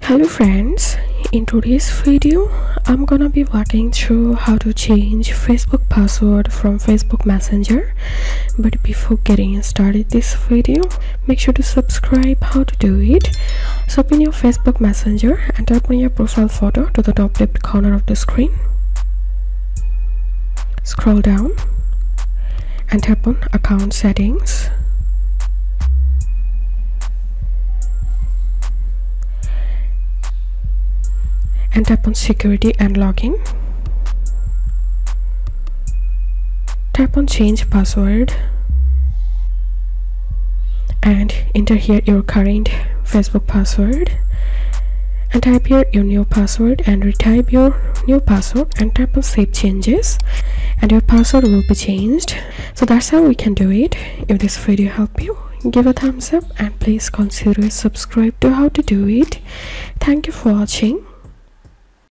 Hello friends, in today's video I'm gonna be walking through how to change Facebook password from Facebook Messenger. But before getting started this video, make sure to subscribe how to do it. So open your Facebook Messenger and tap on your profile photo to the top left corner of the screen. Scroll down and tap on account settings. And tap on security and login. Tap on change password and enter here your current Facebook password and type here your new password and retype your new password and tap on save changes and your password will be changed. So that's how we can do it. If this video helped you, give a thumbs up and please consider subscribe to how to do it. Thank you for watching.